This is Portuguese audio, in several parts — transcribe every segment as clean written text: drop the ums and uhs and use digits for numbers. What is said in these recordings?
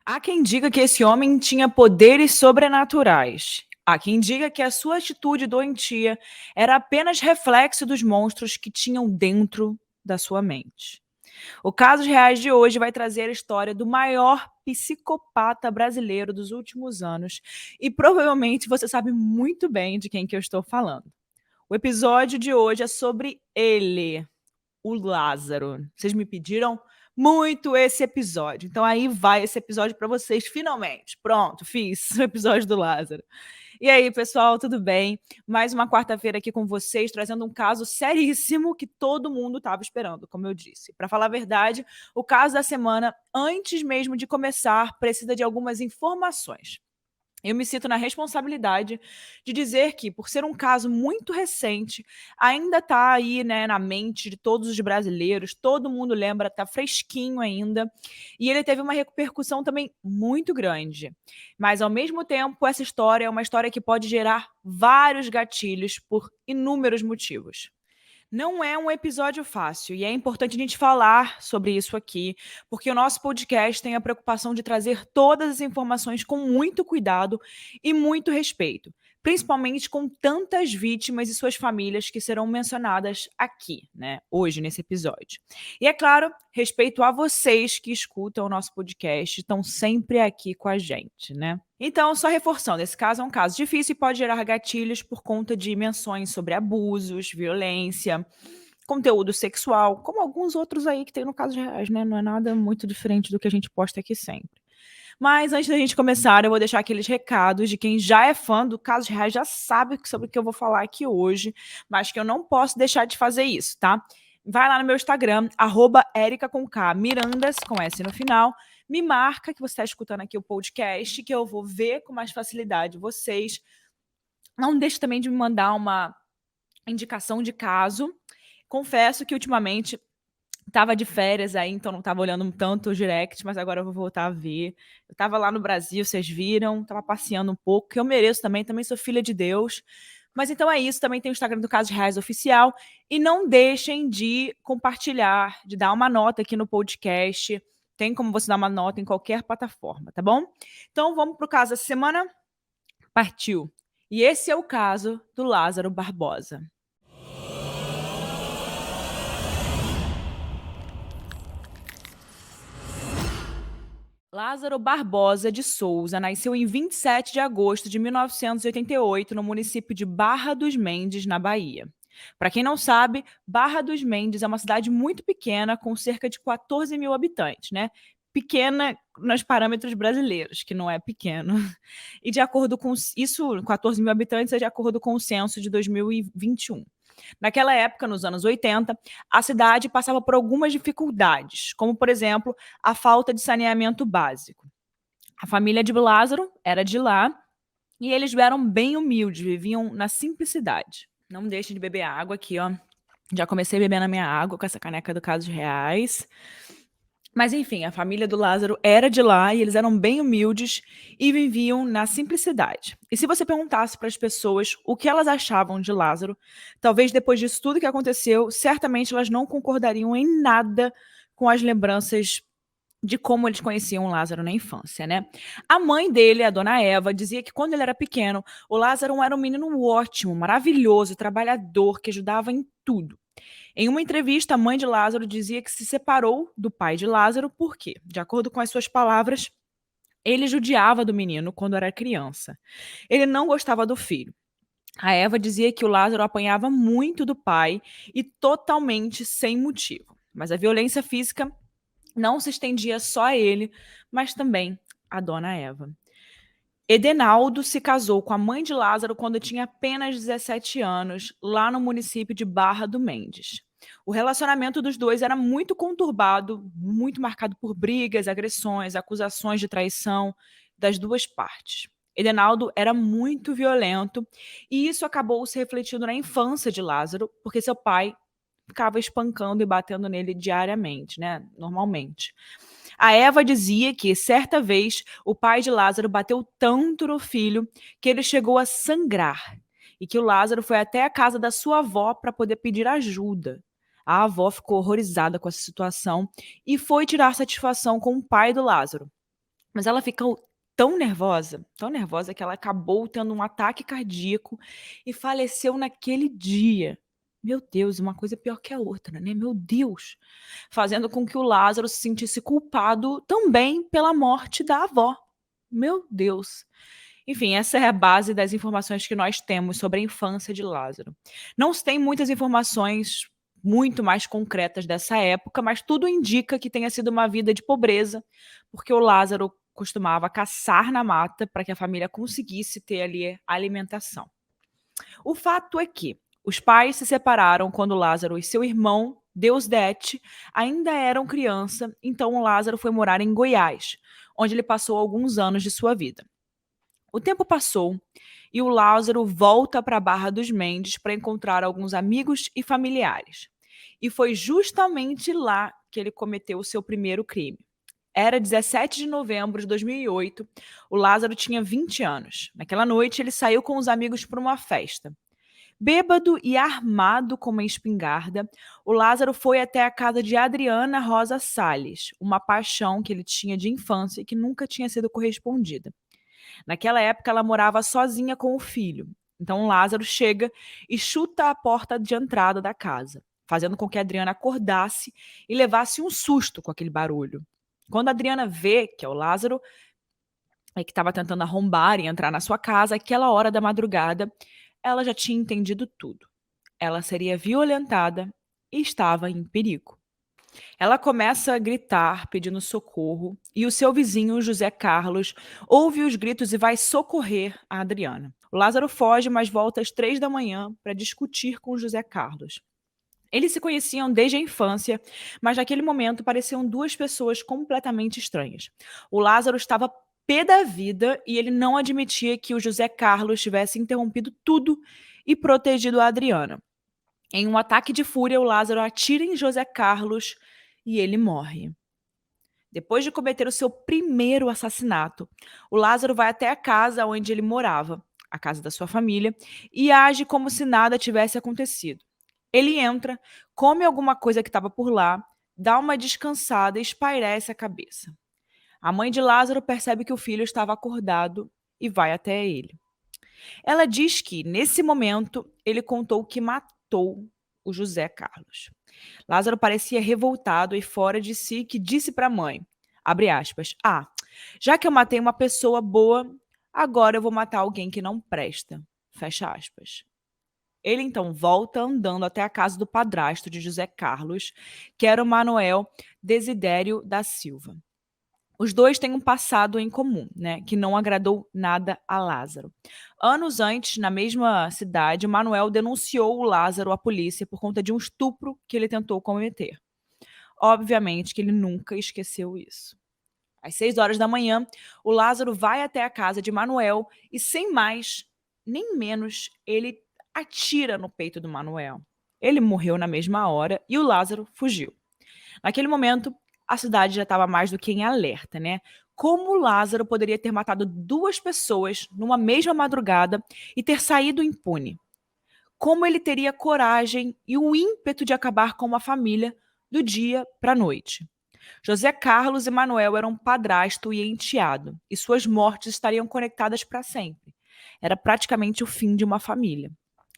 Há quem diga que esse homem tinha poderes sobrenaturais. Há quem diga que a sua atitude doentia era apenas reflexo dos monstros que tinham dentro da sua mente. O Casos Reais de hoje vai trazer a história do maior psicopata brasileiro dos últimos anos e provavelmente você sabe muito bem de quem que eu estou falando. O episódio de hoje é sobre ele, o Lázaro. Vocês me pediram muito esse episódio. Então aí vai esse episódio para vocês, finalmente. Pronto, fiz o episódio do Lázaro. E aí, pessoal, tudo bem? Mais uma quarta-feira aqui com vocês, trazendo um caso seríssimo que todo mundo estava esperando, como eu disse. Para falar a verdade, o caso da semana, antes mesmo de começar, precisa de algumas informações. Eu me sinto na responsabilidade de dizer que, por ser um caso muito recente, ainda está aí, né, na mente de todos os brasileiros, todo mundo lembra, está fresquinho ainda, e ele teve uma repercussão também muito grande. Mas, ao mesmo tempo, essa história é uma história que pode gerar vários gatilhos por inúmeros motivos. Não é um episódio fácil e é importante a gente falar sobre isso aqui, porque o nosso podcast tem a preocupação de trazer todas as informações com muito cuidado e muito respeito, principalmente com tantas vítimas e suas famílias que serão mencionadas aqui, né, hoje nesse episódio. E é claro, respeito a vocês que escutam o nosso podcast, estão sempre aqui com a gente, né? Então, só reforçando, esse caso é um caso difícil e pode gerar gatilhos por conta de menções sobre abusos, violência, conteúdo sexual, como alguns outros aí que tem no caso reais, né? Não é nada muito diferente do que a gente posta aqui sempre. Mas antes da gente começar, eu vou deixar aqueles recados de quem já é fã do Casos Reais, já sabe sobre o que eu vou falar aqui hoje, mas que eu não posso deixar de fazer isso, tá? Vai lá no meu Instagram, @erica com K, Mirandas, com S no final, me marca que você está escutando aqui o podcast, que eu vou ver com mais facilidade vocês. Não deixe também de me mandar uma indicação de caso. Confesso que ultimamente estava de férias aí, então não estava olhando tanto o direct, mas agora eu vou voltar a ver. Eu estava lá no Brasil, vocês viram, estava passeando um pouco, que eu mereço também sou filha de Deus. Mas então é isso, também tem o Instagram do Casos Reais Oficial. E não deixem de compartilhar, de dar uma nota aqui no podcast. Tem como você dar uma nota em qualquer plataforma, tá bom? Então vamos para o caso da semana? Partiu. E esse é o caso do Lázaro Barbosa. Lázaro Barbosa de Souza nasceu em 27 de agosto de 1988 no município de Barra dos Mendes, na Bahia. Para quem não sabe, Barra dos Mendes é uma cidade muito pequena, com cerca de 14 mil habitantes, né? Pequena nos parâmetros brasileiros, que não é pequeno. E de acordo com isso, 14 mil habitantes é de acordo com o censo de 2021. Naquela época, nos anos 80, a cidade passava por algumas dificuldades, como, por exemplo, a falta de saneamento básico. A família de Lázaro era de lá e eles eram bem humildes, viviam na simplicidade. Não deixem de beber água aqui, ó. Já comecei bebendo a minha água com essa caneca do Casos Reais. Mas enfim, a família do Lázaro era de lá e eles eram bem humildes e viviam na simplicidade. E se você perguntasse para as pessoas o que elas achavam de Lázaro, talvez depois disso tudo que aconteceu, certamente elas não concordariam em nada com as lembranças de como eles conheciam o Lázaro na infância, né? A mãe dele, a dona Eva, dizia que quando ele era pequeno, o Lázaro era um menino ótimo, maravilhoso, trabalhador, que ajudava em tudo. Em uma entrevista, a mãe de Lázaro dizia que se separou do pai de Lázaro porque, de acordo com as suas palavras, ele judiava do menino quando era criança. Ele não gostava do filho. A Eva dizia que o Lázaro apanhava muito do pai e totalmente sem motivo. Mas a violência física não se estendia só a ele, mas também à dona Eva. Edenaldo se casou com a mãe de Lázaro quando tinha apenas 17 anos, lá no município de Barra do Mendes. O relacionamento dos dois era muito conturbado, muito marcado por brigas, agressões, acusações de traição das duas partes. Edenaldo era muito violento e isso acabou se refletindo na infância de Lázaro, porque seu pai ficava espancando e batendo nele diariamente, né? Normalmente. A Eva dizia que, certa vez, o pai de Lázaro bateu tanto no filho que ele chegou a sangrar e que o Lázaro foi até a casa da sua avó para poder pedir ajuda. A avó ficou horrorizada com essa situação e foi tirar satisfação com o pai do Lázaro. Mas ela ficou tão nervosa que ela acabou tendo um ataque cardíaco e faleceu naquele dia. Meu Deus, uma coisa pior que a outra, né, meu Deus. Fazendo com que o Lázaro se sentisse culpado também pela morte da avó. Meu Deus. Enfim, essa é a base das informações que nós temos sobre a infância de Lázaro. Não se tem muitas informações muito mais concretas dessa época, mas tudo indica que tenha sido uma vida de pobreza, porque o Lázaro costumava caçar na mata para que a família conseguisse ter ali alimentação. O fato é que os pais se separaram quando Lázaro e seu irmão, Deusdete, ainda eram criança, então o Lázaro foi morar em Goiás, onde ele passou alguns anos de sua vida. O tempo passou e o Lázaro volta para a Barra dos Mendes para encontrar alguns amigos e familiares. E foi justamente lá que ele cometeu o seu primeiro crime. Era 17 de novembro de 2008, o Lázaro tinha 20 anos. Naquela noite, ele saiu com os amigos para uma festa. Bêbado e armado com uma espingarda, o Lázaro foi até a casa de Adriana Rosa Salles, uma paixão que ele tinha de infância e que nunca tinha sido correspondida. Naquela época, ela morava sozinha com o filho. Então, Lázaro chega e chuta a porta de entrada da casa, fazendo com que a Adriana acordasse e levasse um susto com aquele barulho. Quando a Adriana vê que é o Lázaro, que estava tentando arrombar e entrar na sua casa, aquela hora da madrugada, ela já tinha entendido tudo. Ela seria violentada e estava em perigo. Ela começa a gritar, pedindo socorro, e o seu vizinho, José Carlos, ouve os gritos e vai socorrer a Adriana. O Lázaro foge, mas volta às 3 da manhã para discutir com o José Carlos. Eles se conheciam desde a infância, mas naquele momento pareciam duas pessoas completamente estranhas. O Lázaro estava pé da vida e ele não admitia que o José Carlos tivesse interrompido tudo e protegido a Adriana. Em um ataque de fúria, o Lázaro atira em José Carlos e ele morre. Depois de cometer o seu primeiro assassinato, o Lázaro vai até a casa onde ele morava, a casa da sua família, e age como se nada tivesse acontecido. Ele entra, come alguma coisa que estava por lá, dá uma descansada e espairece a cabeça. A mãe de Lázaro percebe que o filho estava acordado e vai até ele. Ela diz que, nesse momento, ele contou que matou o José Carlos. Lázaro parecia revoltado e fora de si, que disse para a mãe, abre aspas, já que eu matei uma pessoa boa, agora eu vou matar alguém que não presta, fecha aspas. Ele então volta andando até a casa do padrasto de José Carlos, que era o Manuel Desidério da Silva. Os dois têm um passado em comum, né, que não agradou nada a Lázaro. Anos antes, na mesma cidade, Manuel denunciou o Lázaro à polícia por conta de um estupro que ele tentou cometer. Obviamente que ele nunca esqueceu isso. Às 6 horas da manhã, o Lázaro vai até a casa de Manuel e, sem mais nem menos, ele atira no peito do Manuel. Ele morreu na mesma hora e o Lázaro fugiu. Naquele momento, a cidade já estava mais do que em alerta, né? Como Lázaro poderia ter matado duas pessoas numa mesma madrugada e ter saído impune? Como ele teria coragem e o ímpeto de acabar com uma família do dia para a noite? José Carlos e Manuel eram padrasto e enteado, e suas mortes estariam conectadas para sempre. Era praticamente o fim de uma família.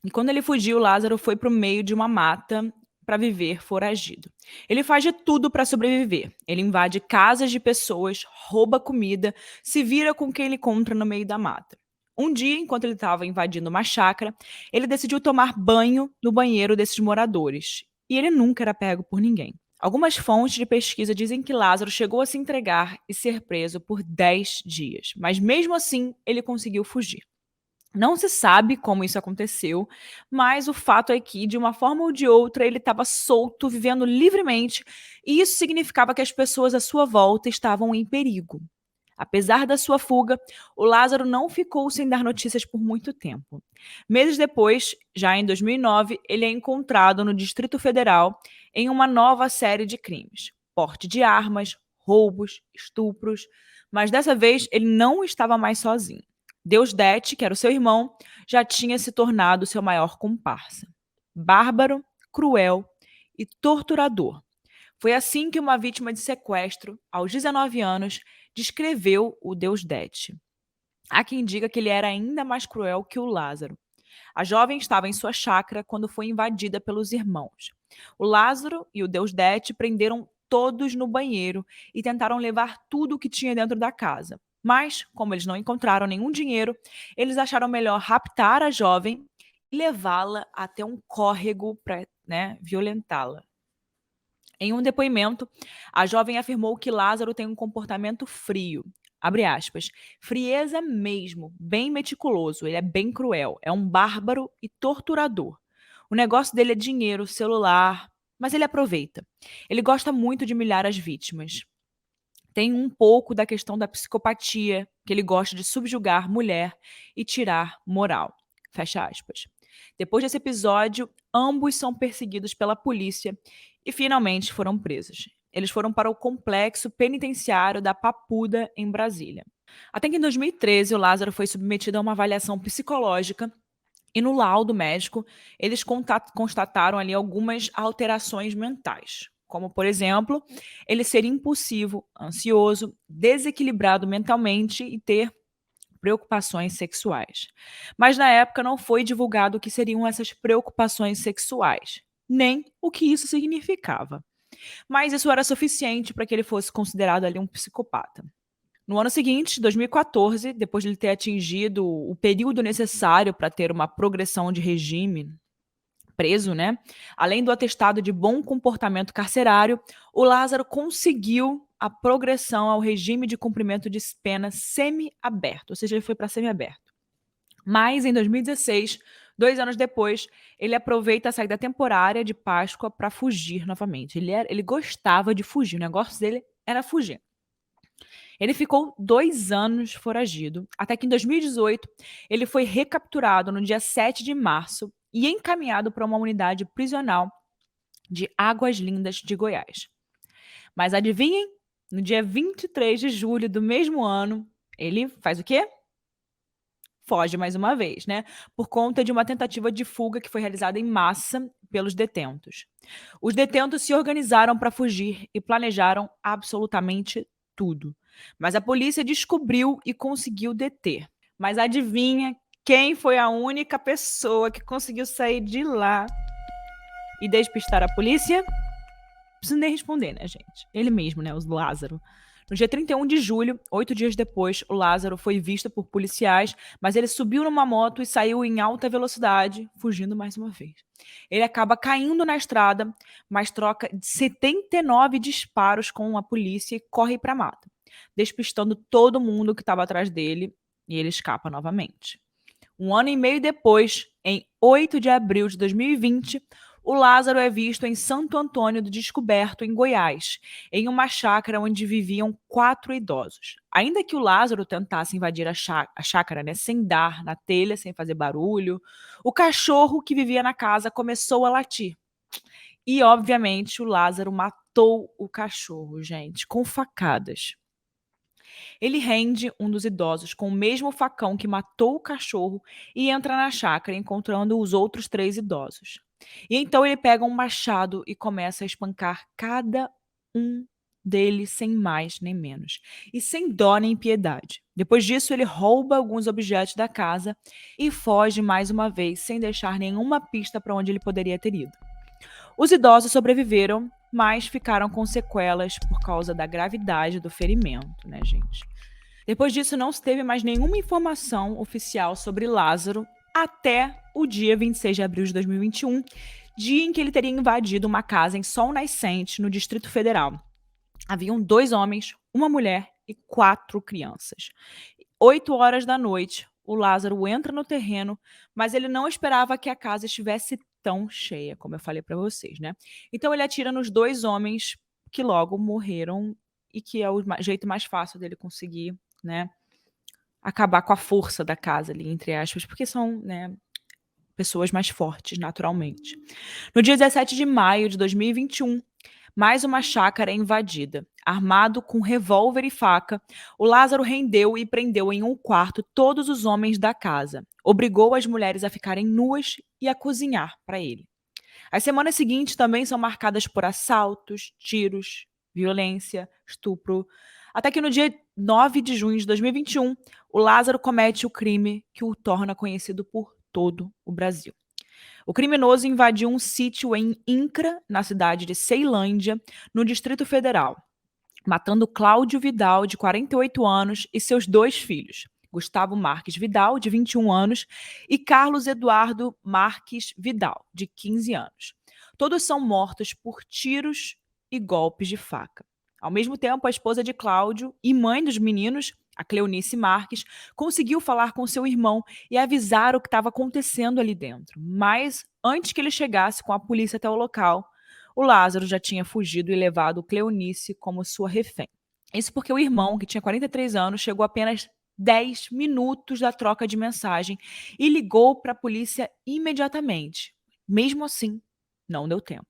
E quando ele fugiu, Lázaro foi para o meio de uma mata para viver foragido. Ele faz de tudo para sobreviver. Ele invade casas de pessoas, rouba comida, se vira com quem ele encontra no meio da mata. Um dia, enquanto ele estava invadindo uma chácara, ele decidiu tomar banho no banheiro desses moradores. E ele nunca era pego por ninguém. Algumas fontes de pesquisa dizem que Lázaro chegou a se entregar e ser preso por 10 dias, mas mesmo assim ele conseguiu fugir. Não se sabe como isso aconteceu, mas o fato é que, de uma forma ou de outra, ele estava solto, vivendo livremente, e isso significava que as pessoas à sua volta estavam em perigo. Apesar da sua fuga, o Lázaro não ficou sem dar notícias por muito tempo. Meses depois, já em 2009, ele é encontrado no Distrito Federal em uma nova série de crimes: porte de armas, roubos, estupros. Mas dessa vez ele não estava mais sozinho. Deusdete, que era o seu irmão, já tinha se tornado seu maior comparsa. Bárbaro, cruel e torturador. Foi assim que uma vítima de sequestro, aos 19 anos, descreveu o deus Det. Há quem diga que ele era ainda mais cruel que o Lázaro. A jovem estava em sua chácara quando foi invadida pelos irmãos. O Lázaro e o deus Det prenderam todos no banheiro e tentaram levar tudo o que tinha dentro da casa. Mas, como eles não encontraram nenhum dinheiro, eles acharam melhor raptar a jovem e levá-la até um córrego para, violentá-la. Em um depoimento, a jovem afirmou que Lázaro tem um comportamento frio. Abre aspas. Frieza mesmo, bem meticuloso, ele é bem cruel, é um bárbaro e torturador. O negócio dele é dinheiro, celular, mas ele aproveita. Ele gosta muito de humilhar as vítimas. Tem um pouco da questão da psicopatia, que ele gosta de subjugar mulher e tirar moral. Fecha aspas. Depois desse episódio, ambos são perseguidos pela polícia e finalmente foram presos. Eles foram para o complexo penitenciário da Papuda, em Brasília. Até que em 2013, o Lázaro foi submetido a uma avaliação psicológica e no laudo médico, eles constataram ali algumas alterações mentais, como, por exemplo, ele ser impulsivo, ansioso, desequilibrado mentalmente e ter preocupações sexuais. Mas na época não foi divulgado o que seriam essas preocupações sexuais, nem o que isso significava. Mas isso era suficiente para que ele fosse considerado ali um psicopata. No ano seguinte, 2014, depois de ele ter atingido o período necessário para ter uma progressão de regime, preso, né? Além do atestado de bom comportamento carcerário, o Lázaro conseguiu a progressão ao regime de cumprimento de pena semi-aberto, ou seja, ele foi para semi-aberto. Mas, em 2016, 2 anos depois, ele aproveita a saída temporária de Páscoa para fugir novamente. Ele gostava de fugir, o negócio dele era fugir. Ele ficou 2 anos foragido, até que em 2018 ele foi recapturado no dia 7 de março e encaminhado para uma unidade prisional de Águas Lindas de Goiás. Mas adivinhem? No dia 23 de julho do mesmo ano, ele faz o quê? Foge mais uma vez, né? Por conta de uma tentativa de fuga que foi realizada em massa pelos detentos. Os detentos se organizaram para fugir e planejaram absolutamente tudo. Mas a polícia descobriu e conseguiu deter. Mas adivinha quem foi a única pessoa que conseguiu sair de lá e despistar a polícia? Não preciso nem responder, né, gente? Ele mesmo, né, o Lázaro. No dia 31 de julho, 8 dias depois, o Lázaro foi visto por policiais, mas ele subiu numa moto e saiu em alta velocidade, fugindo mais uma vez. Ele acaba caindo na estrada, mas troca 79 disparos com a polícia e corre para a mata, despistando todo mundo que estava atrás dele, e ele escapa novamente. 1 ano e meio depois, em 8 de abril de 2020, o Lázaro é visto em Santo Antônio do Descoberto, em Goiás, em uma chácara onde viviam 4 idosos. Ainda que o Lázaro tentasse invadir a chácara, né, sem dar na telha, sem fazer barulho, o cachorro que vivia na casa começou a latir. E, obviamente, o Lázaro matou o cachorro, gente, com facadas. Ele rende um dos idosos com o mesmo facão que matou o cachorro e entra na chácara, encontrando os outros 3 idosos. E então ele pega um machado e começa a espancar cada um deles sem mais nem menos, e sem dó nem piedade. Depois disso, ele rouba alguns objetos da casa e foge mais uma vez, sem deixar nenhuma pista para onde ele poderia ter ido. Os idosos sobreviveram, mas ficaram com sequelas por causa da gravidade do ferimento, né, gente? Depois disso, não se teve mais nenhuma informação oficial sobre Lázaro até o dia 26 de abril de 2021, dia em que ele teria invadido uma casa em Sol Nascente, no Distrito Federal. Haviam 2 homens, uma mulher e 4 crianças. 8 horas da noite, o Lázaro entra no terreno, mas ele não esperava que a casa estivesse tão cheia, como eu falei para vocês, né? Então ele atira nos 2 homens que logo morreram e que é o jeito mais fácil dele conseguir, né, acabar com a força da casa ali, entre aspas, porque são, né, pessoas mais fortes naturalmente. No dia 17 de maio de 2021, mais uma chácara é invadida. Armado com revólver e faca, o Lázaro rendeu e prendeu em um quarto todos os homens da casa. Obrigou as mulheres a ficarem nuas e a cozinhar para ele. As semanas seguintes também são marcadas por assaltos, tiros, violência, estupro, Até que no dia 9 de junho de 2021, o Lázaro comete o crime que o torna conhecido por todo o Brasil. O criminoso invadiu um sítio em Incra, na cidade de Ceilândia, no Distrito Federal, matando Cláudio Vidal, de 48 anos, e seus 2 filhos, Gustavo Marques Vidal, de 21 anos, e Carlos Eduardo Marques Vidal, de 15 anos. Todos são mortos por tiros e golpes de faca. Ao mesmo tempo, a esposa de Cláudio e mãe dos meninos, a Cleonice Marques, conseguiu falar com seu irmão e avisar o que estava acontecendo ali dentro. Mas, antes que ele chegasse com a polícia até o local, o Lázaro já tinha fugido e levado Cleonice como sua refém. Isso porque o irmão, que tinha 43 anos, chegou apenas 10 minutos da troca de mensagem e ligou para a polícia imediatamente. Mesmo assim, não deu tempo.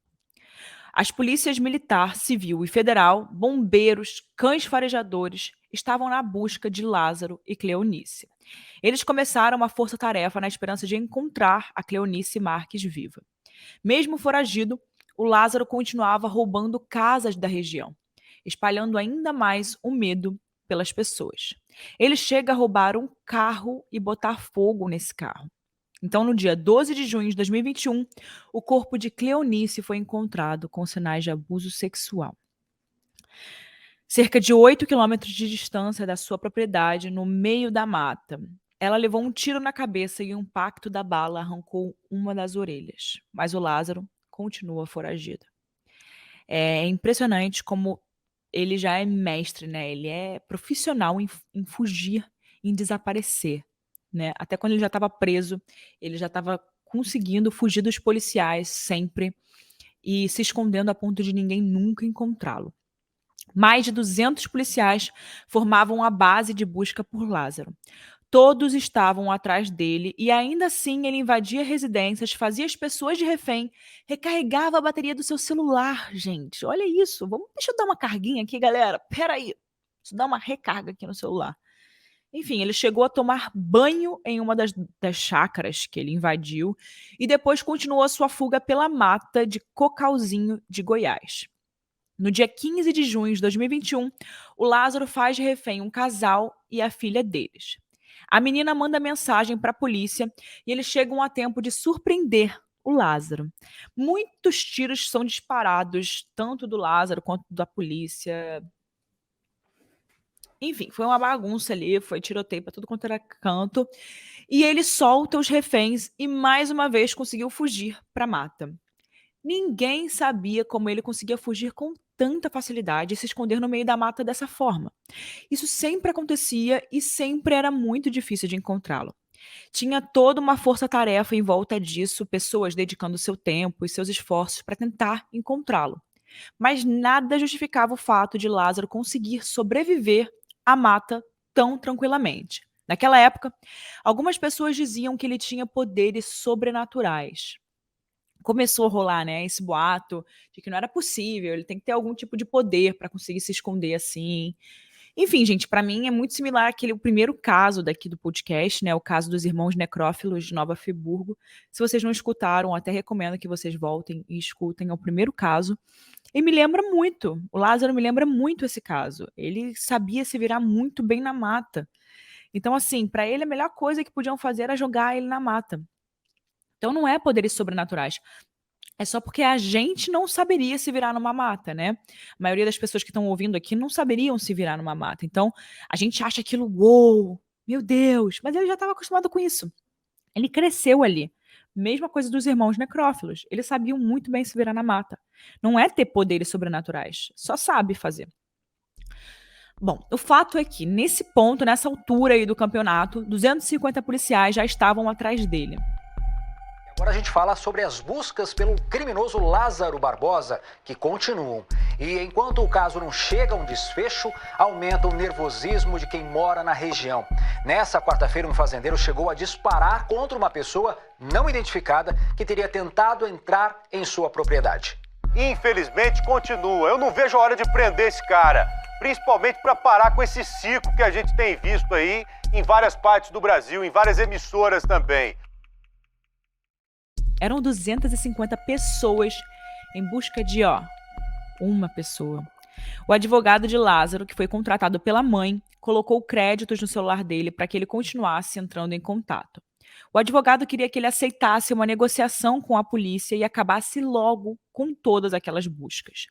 As polícias militar, civil e federal, bombeiros, cães farejadores estavam na busca de Lázaro e Cleonice. Eles começaram uma força-tarefa na esperança de encontrar a Cleonice Marques viva. Mesmo foragido, o Lázaro continuava roubando casas da região, espalhando ainda mais o medo pelas pessoas. Ele chega a roubar um carro e botar fogo nesse carro. Então, no dia 12 de junho de 2021, o corpo de Cleonice foi encontrado com sinais de abuso sexual. Cerca de 8 quilômetros de distância da sua propriedade, no meio da mata. Ela levou um tiro na cabeça e o impacto da bala arrancou uma das orelhas. Mas o Lázaro continua foragido. É impressionante como ele já é mestre, né? Ele é profissional em fugir, em desaparecer, né? Até quando ele já estava preso, ele já estava conseguindo fugir dos policiais sempre e se escondendo a ponto de ninguém nunca encontrá-lo. Mais de 200 policiais formavam a base de busca por Lázaro. Todos estavam atrás dele e ainda assim ele invadia residências, fazia as pessoas de refém, recarregava a bateria do seu celular, gente. Olha isso. Deixa eu dar uma carguinha aqui, galera. Peraí. Deixa eu dar uma recarga aqui no celular. Enfim, ele chegou a tomar banho em uma das chácaras que ele invadiu e depois continuou a sua fuga pela mata de Cocalzinho de Goiás. No dia 15 de junho de 2021, o Lázaro faz de refém um casal e a filha deles. A menina manda mensagem para a polícia e eles chegam a tempo de surpreender o Lázaro. Muitos tiros são disparados, tanto do Lázaro quanto da polícia. Enfim, foi uma bagunça ali, foi tiroteio para tudo quanto era canto. E ele solta os reféns e mais uma vez conseguiu fugir para a mata. Ninguém sabia como ele conseguia fugir com tanta facilidade e se esconder no meio da mata dessa forma. Isso sempre acontecia e sempre era muito difícil de encontrá-lo. Tinha toda uma força-tarefa em volta disso, pessoas dedicando seu tempo e seus esforços para tentar encontrá-lo. Mas nada justificava o fato de Lázaro conseguir sobreviver à mata tão tranquilamente. Naquela época, algumas pessoas diziam que ele tinha poderes sobrenaturais. Começou a rolar, né, esse boato de que não era possível, ele tem que ter algum tipo de poder para conseguir se esconder assim. Enfim, gente, para mim é muito similar o primeiro caso daqui do podcast, né, o caso dos irmãos necrófilos de Nova Friburgo. Se vocês não escutaram, até recomendo que vocês voltem e escutem, é o primeiro caso. E me lembra muito, o Lázaro me lembra muito esse caso. Ele sabia se virar muito bem na mata. Então, assim, para ele a melhor coisa que podiam fazer era jogar ele na mata. Então não é poderes sobrenaturais. É só porque a gente não saberia se virar numa mata, né? A maioria das pessoas que estão ouvindo aqui não saberiam se virar numa mata. Então, a gente acha aquilo, uou, meu Deus. Mas ele já estava acostumado com isso. Ele cresceu ali. Mesma coisa dos irmãos necrófilos. Eles sabiam muito bem se virar na mata. Não é ter poderes sobrenaturais. Só sabe fazer. Bom, o fato é que, nesse ponto, nessa altura aí do campeonato, 250 policiais já estavam atrás dele. Agora a gente fala sobre as buscas pelo criminoso Lázaro Barbosa, que continuam. E enquanto o caso não chega a um desfecho, aumenta o nervosismo de quem mora na região. Nessa quarta-feira, um fazendeiro chegou a disparar contra uma pessoa não identificada que teria tentado entrar em sua propriedade. Infelizmente continua. Eu não vejo a hora de prender esse cara, principalmente para parar com esse circo que a gente tem visto aí em várias partes do Brasil, em várias emissoras também. Eram 250 pessoas em busca de, uma pessoa. O advogado de Lázaro, que foi contratado pela mãe, colocou créditos no celular dele para que ele continuasse entrando em contato. O advogado queria que ele aceitasse uma negociação com a polícia e acabasse logo com todas aquelas buscas.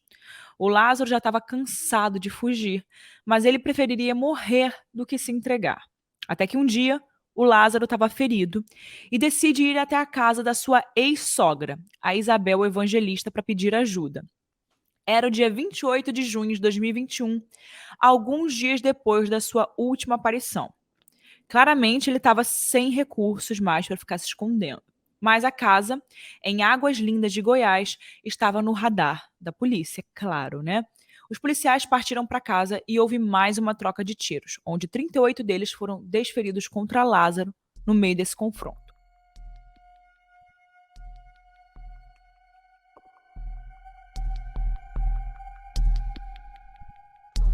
O Lázaro já estava cansado de fugir, mas ele preferiria morrer do que se entregar. Até que um dia, o Lázaro estava ferido e decide ir até a casa da sua ex-sogra, a Isabel Evangelista, para pedir ajuda. Era o dia 28 de junho de 2021, alguns dias depois da sua última aparição. Claramente, ele estava sem recursos mais para ficar se escondendo. Mas a casa, em Águas Lindas de Goiás, estava no radar da polícia, claro, né? Os policiais partiram para casa e houve mais uma troca de tiros, onde 38 deles foram desferidos contra Lázaro no meio desse confronto.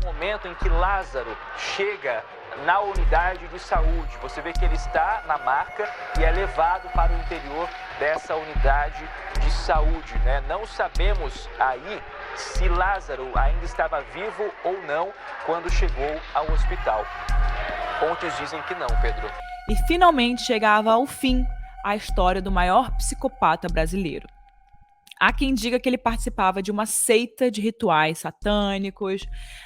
No momento em que Lázaro chega na unidade de saúde, você vê que ele está na maca e é levado para o interior dessa unidade de saúde, né? Não sabemos aí se Lázaro ainda estava vivo ou não quando chegou ao hospital. Fontes dizem que não, Pedro. E finalmente chegava ao fim a história do maior psicopata brasileiro. Há quem diga que ele participava de uma seita de rituais satânicos.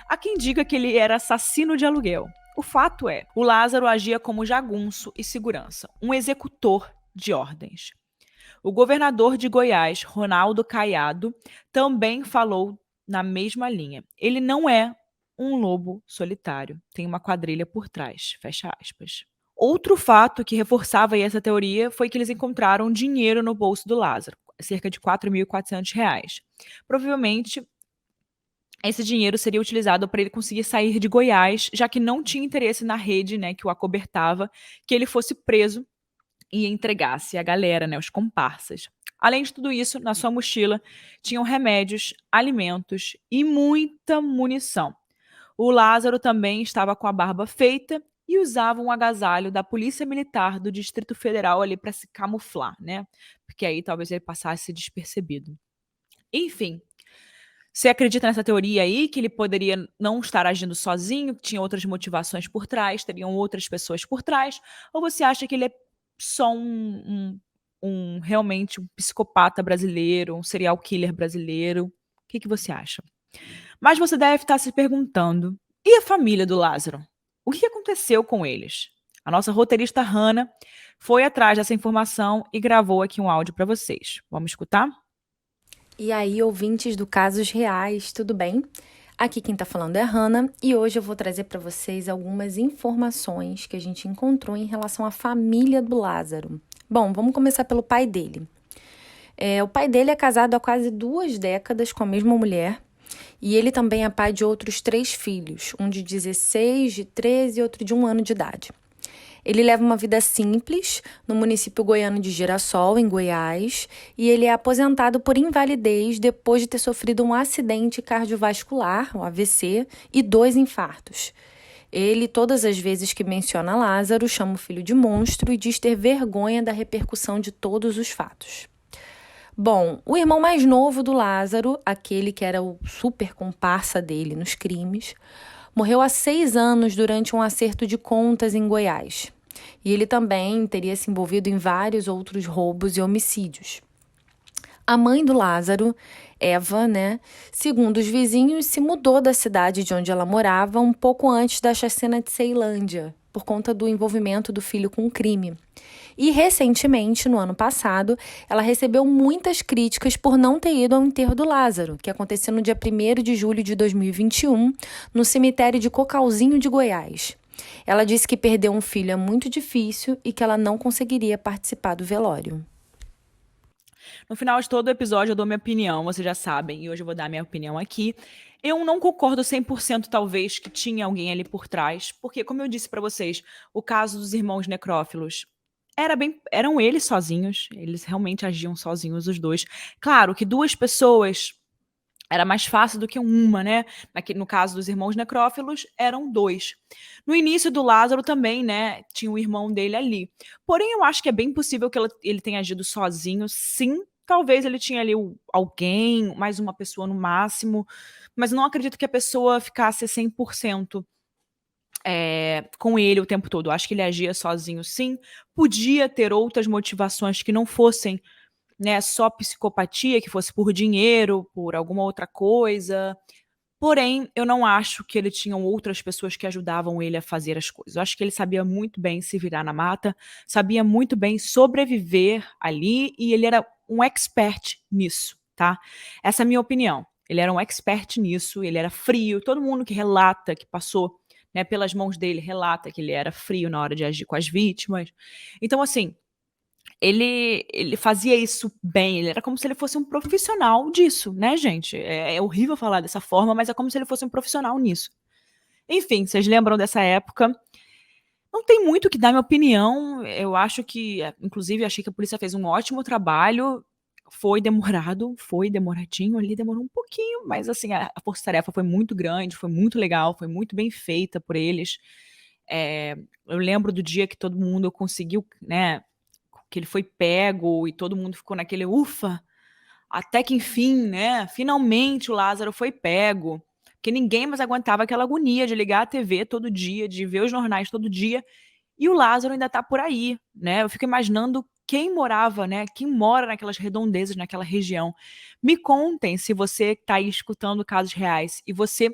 Há quem diga que ele era assassino de aluguel. O fato é, o Lázaro agia como jagunço e segurança, um executor de ordens. O governador de Goiás, Ronaldo Caiado, também falou na mesma linha. Ele não é um lobo solitário, tem uma quadrilha por trás, fecha aspas. Outro fato que reforçava essa teoria foi que eles encontraram dinheiro no bolso do Lázaro, cerca de R$ 4.400. Provavelmente, esse dinheiro seria utilizado para ele conseguir sair de Goiás, já que não tinha interesse na rede, né, que o acobertava, que ele fosse preso e entregasse a galera, né, os comparsas. Além de tudo isso, na sua mochila tinham remédios, alimentos e muita munição. O Lázaro também estava com a barba feita e usava um agasalho da Polícia Militar do Distrito Federal ali para se camuflar, né? Porque aí talvez ele passasse despercebido. Enfim, você acredita nessa teoria aí, que ele poderia não estar agindo sozinho, que tinha outras motivações por trás, teriam outras pessoas por trás? Ou você acha que ele é só realmente um psicopata brasileiro, um serial killer brasileiro? O que você acha? Mas você deve estar se perguntando, e a família do Lázaro? O que aconteceu com eles? A nossa roteirista Hannah foi atrás dessa informação e gravou aqui um áudio para vocês. Vamos escutar? E aí, ouvintes do Casos Reais, tudo bem? Aqui quem tá falando é a Hannah e hoje eu vou trazer para vocês algumas informações que a gente encontrou em relação à família do Lázaro. Bom, vamos começar pelo pai dele. O pai dele é casado há quase 2 décadas com a mesma mulher e ele também é pai de outros 3 filhos, um de 16, de 13 e outro de 1 ano de idade. Ele leva uma vida simples no município goiano de Girassol, em Goiás, e ele é aposentado por invalidez depois de ter sofrido um acidente cardiovascular, um AVC, e 2 infartos. Ele, todas as vezes que menciona Lázaro, chama o filho de monstro e diz ter vergonha da repercussão de todos os fatos. Bom, o irmão mais novo do Lázaro, aquele que era o super comparsa dele nos crimes, morreu há 6 anos durante um acerto de contas em Goiás. E ele também teria se envolvido em vários outros roubos e homicídios. A mãe do Lázaro, Eva, segundo os vizinhos, se mudou da cidade de onde ela morava um pouco antes da chacina de Ceilândia, por conta do envolvimento do filho com o crime. E, recentemente, no ano passado, ela recebeu muitas críticas por não ter ido ao enterro do Lázaro, que aconteceu no dia 1º de julho de 2021, no cemitério de Cocalzinho de Goiás. Ela disse que perder um filho é muito difícil e que ela não conseguiria participar do velório. No final de todo o episódio eu dou minha opinião, vocês já sabem, e hoje eu vou dar minha opinião aqui. Eu não concordo 100% talvez que tinha alguém ali por trás, porque como eu disse pra vocês, o caso dos irmãos necrófilos eram eles sozinhos, eles realmente agiam sozinhos os dois. Claro que 2 pessoas era mais fácil do que uma, né? No caso dos irmãos necrófilos, eram 2. No início do Lázaro também, né? Tinha o irmão dele ali. Porém, eu acho que é bem possível que ele tenha agido sozinho, sim. talvez ele tinha ali alguém, mais uma pessoa no máximo, mas não acredito que a pessoa ficasse 100% com ele o tempo todo. Eu acho que ele agia sozinho, sim. Podia ter outras motivações que não fossem, né, só psicopatia, que fosse por dinheiro, por alguma outra coisa. Porém, eu não acho que ele tinha outras pessoas que ajudavam ele a fazer as coisas. Eu acho que ele sabia muito bem se virar na mata, sabia muito bem sobreviver ali e ele era um expert nisso, tá? Essa é a minha opinião. Ele era um expert nisso, ele era frio. Todo mundo que relata que passou, né, pelas mãos dele relata que ele era frio na hora de agir com as vítimas. Então, assim, ele fazia isso bem, ele era como se ele fosse um profissional disso, né, gente? É horrível falar dessa forma, mas é como se ele fosse um profissional nisso. Enfim, vocês lembram dessa época? Não tem muito o que dar minha opinião. Eu acho que, inclusive, achei que a polícia fez um ótimo trabalho. Foi demorado, foi demoradinho ali, demorou um pouquinho, mas assim, a força-tarefa foi muito grande, foi muito legal, foi muito bem feita por eles. Eu lembro do dia que todo mundo conseguiu, né, que ele foi pego e todo mundo ficou naquele ufa, até que enfim, né, finalmente o Lázaro foi pego, porque ninguém mais aguentava aquela agonia de ligar a TV todo dia, de ver os jornais todo dia, e o Lázaro ainda tá por aí, né? Eu fico imaginando quem morava, né, quem mora naquelas redondezas, naquela região. Me contem se você tá aí escutando casos reais e você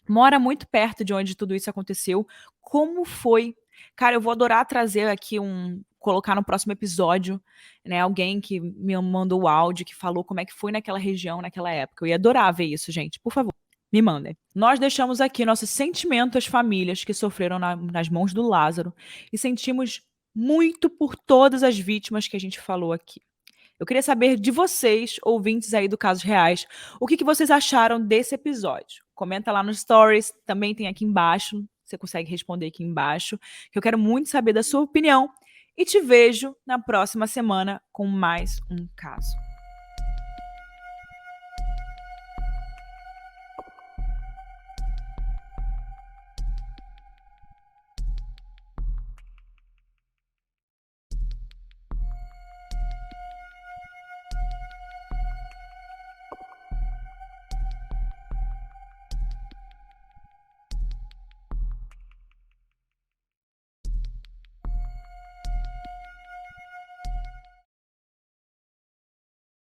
mora muito perto de onde tudo isso aconteceu, como foi? Cara, eu vou adorar trazer aqui colocar no próximo episódio, né, alguém que me mandou o áudio, que falou como é que foi naquela região, naquela época. Eu ia adorar ver isso, gente. Por favor, me mandem. Nós deixamos aqui nosso sentimento às famílias que sofreram nas mãos do Lázaro e sentimos muito por todas as vítimas que a gente falou aqui. Eu queria saber de vocês, ouvintes aí do Casos Reais, o que vocês acharam desse episódio. Comenta lá nos stories, também tem aqui embaixo, você consegue responder aqui embaixo, que eu quero muito saber da sua opinião. E te vejo na próxima semana com mais um caso.